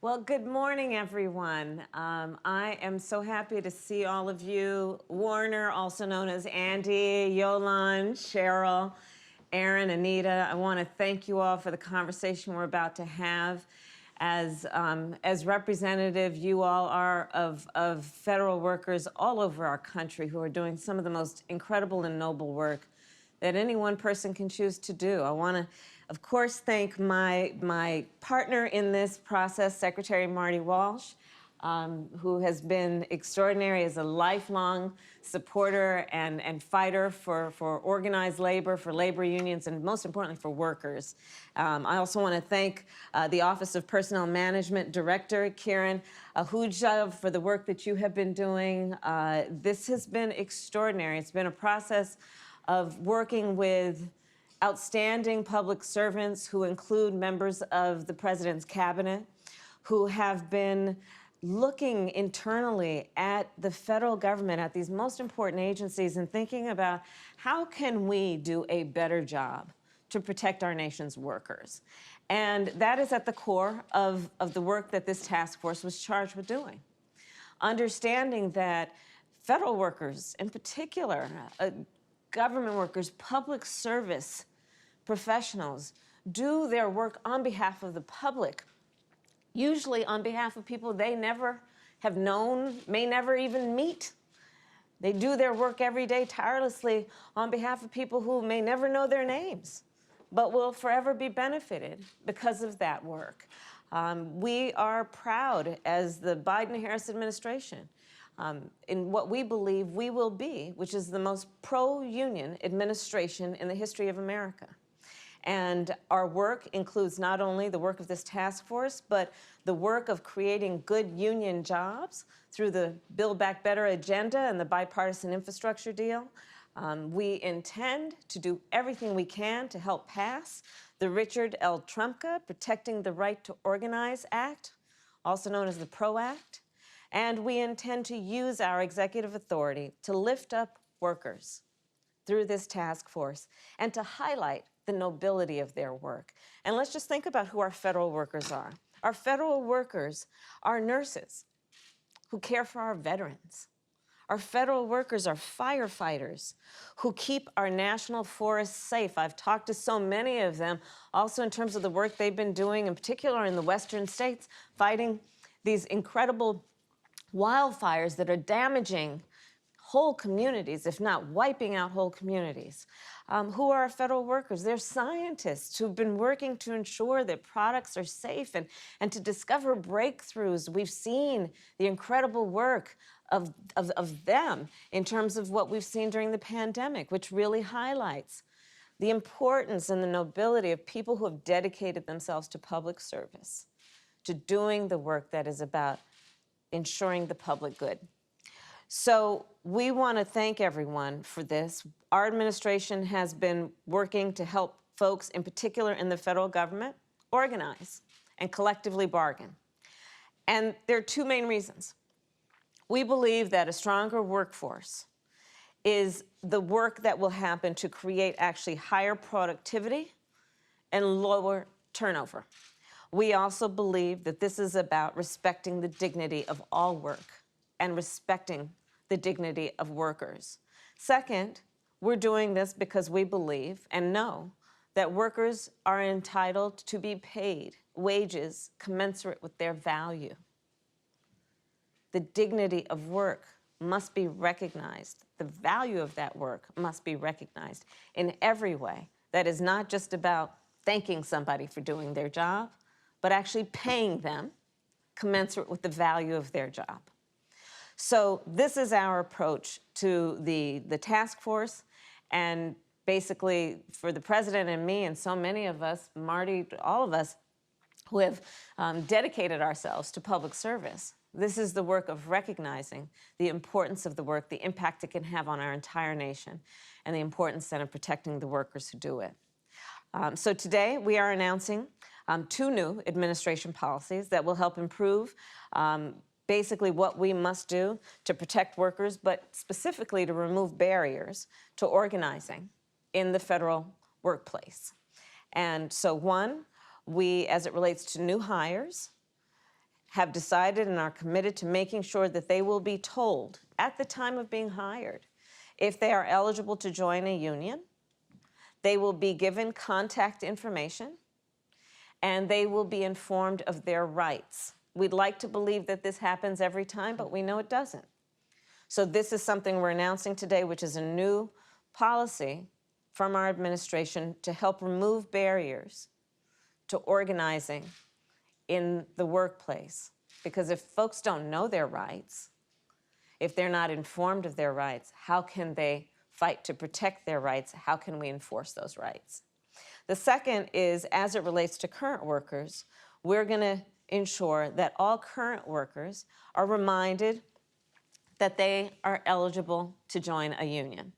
Well, good morning, everyone. I am so happy to see all of you. Warner, also known as Andy, Yolande, Cheryl, Aaron, Anita. I want to thank you all for the conversation we're about to have. As representative you all are of federal workers all over our country who are doing some of the most incredible and noble work that any one person can choose to do. I want to, of course, thank my partner in this process, Secretary Marty Walsh, who has been extraordinary as a lifelong supporter and fighter for organized labor, for labor unions, and most importantly, for workers. I also want to thank the Office of Personnel Management Director, Kieran Ahuja, for the work that you have been doing. This has been extraordinary. It's been a process of working with outstanding public servants who include members of the President's cabinet, who have been looking internally at the federal government, at these most important agencies, and thinking about how can we do a better job to protect our nation's workers. And that is at the core of the work that this task force was charged with doing. Understanding that federal workers in particular, government workers, public service professionals do their work on behalf of the public, usually on behalf of people they never have known, may never even meet. They do their work every day tirelessly on behalf of people who may never know their names, but will forever be benefited because of that work. We are proud as the Biden-Harris administration in what we believe we will be, which is the most pro-union administration in the history of America. And our work includes not only the work of this task force, but the work of creating good union jobs through the Build Back Better agenda and the bipartisan infrastructure deal. We intend to do everything we can to help pass the Richard L. Trumka Protecting the Right to Organize Act, also known as the PRO Act. And we intend to use our executive authority to lift up workers through this task force and to highlight the nobility of their work. And let's just think about who our federal workers are. Our federal workers are nurses who care for our veterans. Our federal workers are firefighters who keep our national forests safe. I've talked to so many of them, also in terms of the work they've been doing, in particular in the western states, fighting these incredible wildfires that are damaging whole communities, if not wiping out whole communities. Who are our federal workers? They're scientists who've been working to ensure that products are safe and to discover breakthroughs. We've seen the incredible work of them in terms of what we've seen during the pandemic, which really highlights the importance and the nobility of people who have dedicated themselves to public service, to doing the work that is about ensuring the public good. So we want to thank everyone for this. Our administration has been working to help folks, in particular in the federal government, organize and collectively bargain. And there are two main reasons. We believe that a stronger workforce is the work that will happen to create actually higher productivity and lower turnover. We also believe that this is about respecting the dignity of all work and respecting the dignity of workers. Second, we're doing this because we believe and know that workers are entitled to be paid wages commensurate with their value. The dignity of work must be recognized. The value of that work must be recognized in every way. That is not just about thanking somebody for doing their job, but actually paying them commensurate with the value of their job. So this is our approach to the task force, and basically for the president and me and so many of us, Marty, all of us who have dedicated ourselves to public service. This is the work of recognizing the importance of the work, the impact it can have on our entire nation, and the importance then of protecting the workers who do it. So today we are announcing two new administration policies that will help improve basically what we must do to protect workers, but specifically to remove barriers to organizing in the federal workplace. And so one, we, as it relates to new hires, have decided and are committed to making sure that they will be told at the time of being hired if they are eligible to join a union. They will be given contact information, and they will be informed of their rights. We'd like to believe that this happens every time, but we know it doesn't. So this is something we're announcing today, which is a new policy from our administration to help remove barriers to organizing in the workplace. Because if folks don't know their rights, if they're not informed of their rights, how can they fight to protect their rights? How can we enforce those rights? The second is, as it relates to current workers, we're going to ensure that all current workers are reminded that they are eligible to join a union.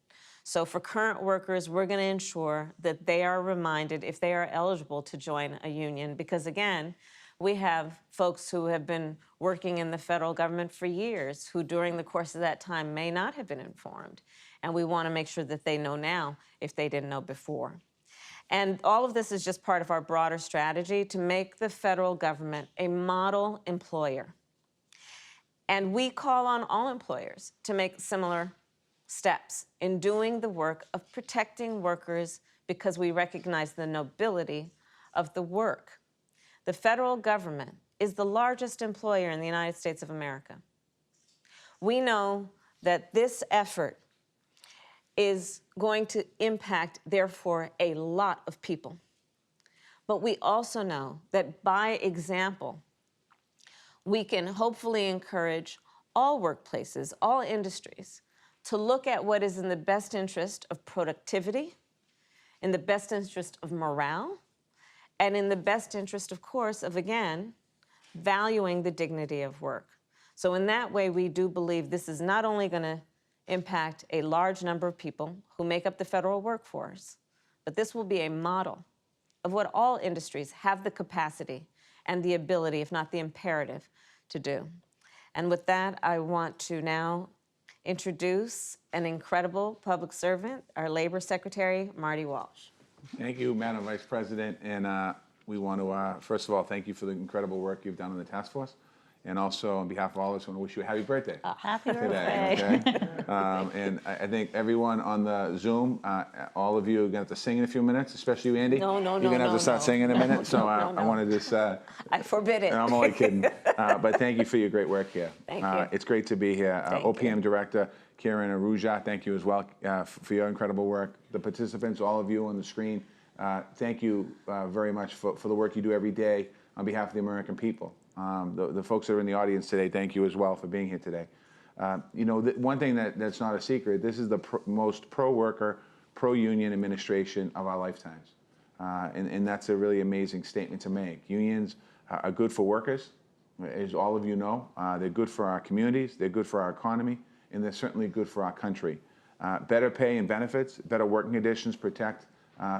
So for current workers, we're going to ensure that they are reminded if they are eligible to join a union, because again, we have folks who have been working in the federal government for years who during the course of that time may not have been informed. And we want to make sure that they know now if they didn't know before. And all of this is just part of our broader strategy to make the federal government a model employer. And we call on all employers to make similar steps in doing the work of protecting workers because we recognize the nobility of the work. The federal government is the largest employer in the United States of America. We know that this effort is going to impact, therefore, a lot of people. But we also know that by example, we can hopefully encourage all workplaces, all industries, to look at what is in the best interest of productivity, in the best interest of morale, and in the best interest, of course, of, again, valuing the dignity of work. So in that way, we do believe this is not only going to impact a large number of people who make up the federal workforce, but this will be a model of what all industries have the capacity and the ability, if not the imperative, to do. And with that, I want to now introduce an incredible public servant, our Labor Secretary, Marty Walsh. Thank you, Madam Vice President. And we want to, first of all, thank you for the incredible work you've done on the task force. And also, on behalf of all of us, I want to wish you a happy birthday. Happy today, birthday. Okay? And I think everyone on the Zoom, all of you are going to have to sing in a few minutes, especially you, Andy. No, You're going to have to start singing in a minute. So I want to just... I forbid it. I'm only kidding. But thank you for your great work here. Thank you. It's great to be here. OPM Director Karen Aruja, thank you as well for your incredible work. The participants, all of you on the screen, thank you very much for the work you do every day on behalf of the American people. The folks that are in the audience today, thank you as well for being here today. You know, one thing that's not a secret, this is the most pro-worker, pro-union administration of our lifetimes. And that's a really amazing statement to make. Unions are good for workers, as all of you know. They're good for our communities, they're good for our economy, and they're certainly good for our country. Better pay and benefits, better working conditions protect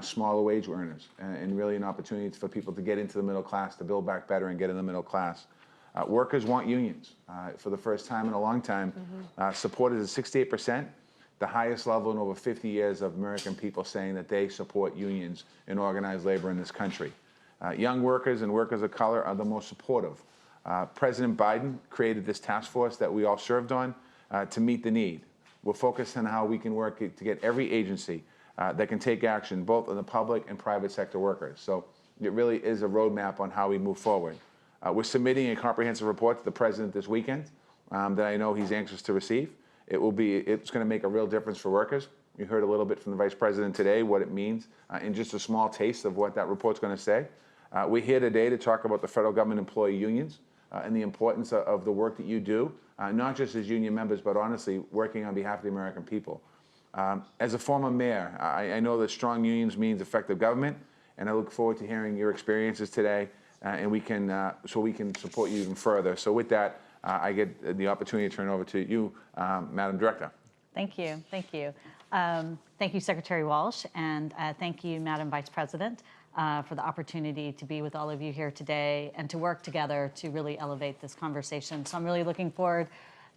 smaller wage earners, and really an opportunity for people to get into the middle class, to build back better and get in the middle class. Workers want unions. For the first time in a long time, support is at 68%, the highest level in over 50 years of American people saying that they support unions and organized labor in this country. Young workers and workers of color are the most supportive. President Biden created this task force that we all served on to meet the need. We're focused on how we can work to get every agency that can take action, both on the public and private sector workers. So it really is a roadmap on how we move forward. We're submitting a comprehensive report to the president this weekend that I know he's anxious to receive. It's going to make a real difference for workers. You heard a little bit from the vice president today what it means, and just a small taste of what that report's going to say. We're here today to talk about the federal government employee unions and the importance of the work that you do, not just as union members, but honestly working on behalf of the American people. As a former mayor, I know that strong unions means effective government, and I look forward to hearing your experiences today, and so we can support you even further. So with that, I get the opportunity to turn it over to you, Madam Director. Thank you. Thank you. Thank you, Secretary Walsh, and thank you, Madam Vice President, for the opportunity to be with all of you here today and to work together to really elevate this conversation. So I'm really looking forward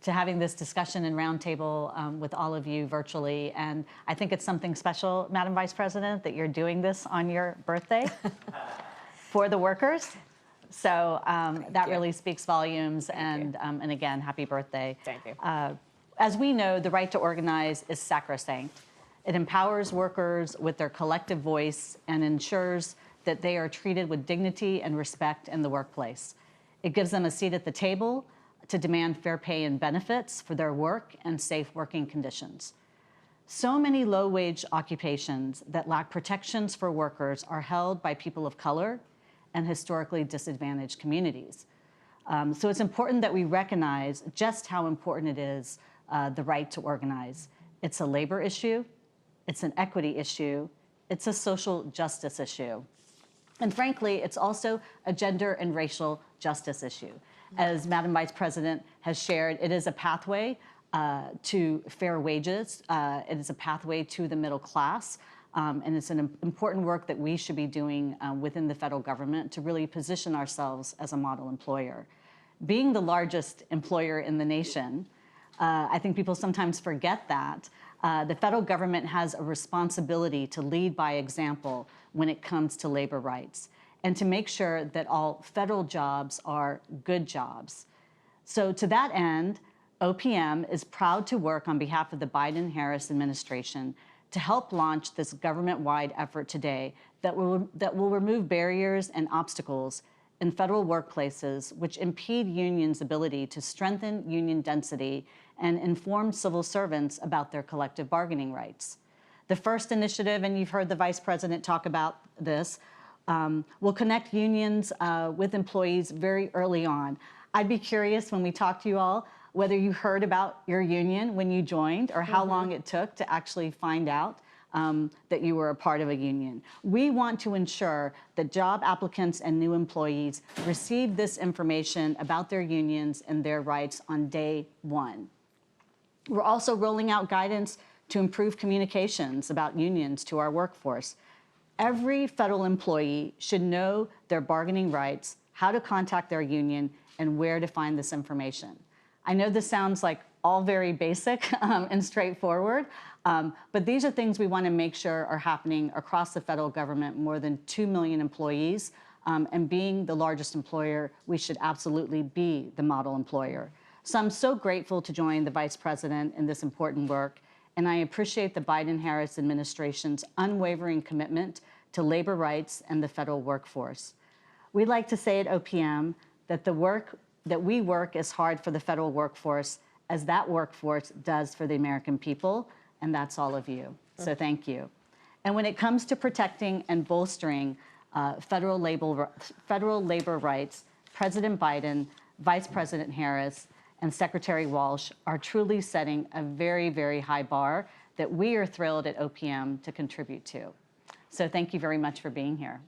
to having this discussion and roundtable with all of you virtually. And I think it's something special, Madam Vice President, that you're doing this on your birthday for the workers. So that you. really speaks volumes. Thank you. And again, happy birthday. Thank you. As we know, the right to organize is sacrosanct. It empowers workers with their collective voice and ensures that they are treated with dignity and respect in the workplace. It gives them a seat at the table to demand fair pay and benefits for their work and safe working conditions. So many low-wage occupations that lack protections for workers are held by people of color and historically disadvantaged communities. So it's important that we recognize just how important it is, the right to organize. It's a labor issue, it's an equity issue, it's a social justice issue. And frankly, it's also a gender and racial justice issue. As Madam Vice President has shared, it is a pathway to fair wages. It is a pathway to the middle class. And it's an important work that we should be doing within the federal government to really position ourselves as a model employer. Being the largest employer in the nation, I think people sometimes forget that. The federal government has a responsibility to lead by example when it comes to labor rights and to make sure that all federal jobs are good jobs. So to that end, OPM is proud to work on behalf of the Biden-Harris administration to help launch this government-wide effort today that will remove barriers and obstacles in federal workplaces which impede unions' ability to strengthen union density and inform civil servants about their collective bargaining rights. The first initiative, and you've heard the Vice President talk about this, will connect unions with employees very early on. I'd be curious when we talk to you all whether you heard about your union when you joined or how long it took to actually find out that you were a part of a union. We want to ensure that job applicants and new employees receive this information about their unions and their rights on day one. We're also rolling out guidance to improve communications about unions to our workforce. Every federal employee should know their bargaining rights, how to contact their union, and where to find this information. I know this sounds like all very basic and straightforward, but these are things we want to make sure are happening across the federal government, more than 2 million employees, and being the largest employer, we should absolutely be the model employer. So I'm so grateful to join the Vice President in this important work, and I appreciate the Biden-Harris administration's unwavering commitment to labor rights and the federal workforce. We like to say at OPM that we work as hard for the federal workforce as that workforce does for the American people, and that's all of you. So thank you. And when it comes to protecting and bolstering federal labor rights, President Biden, Vice President Harris, and Secretary Walsh are truly setting a very, very high bar that we are thrilled at OPM to contribute to. So thank you very much for being here.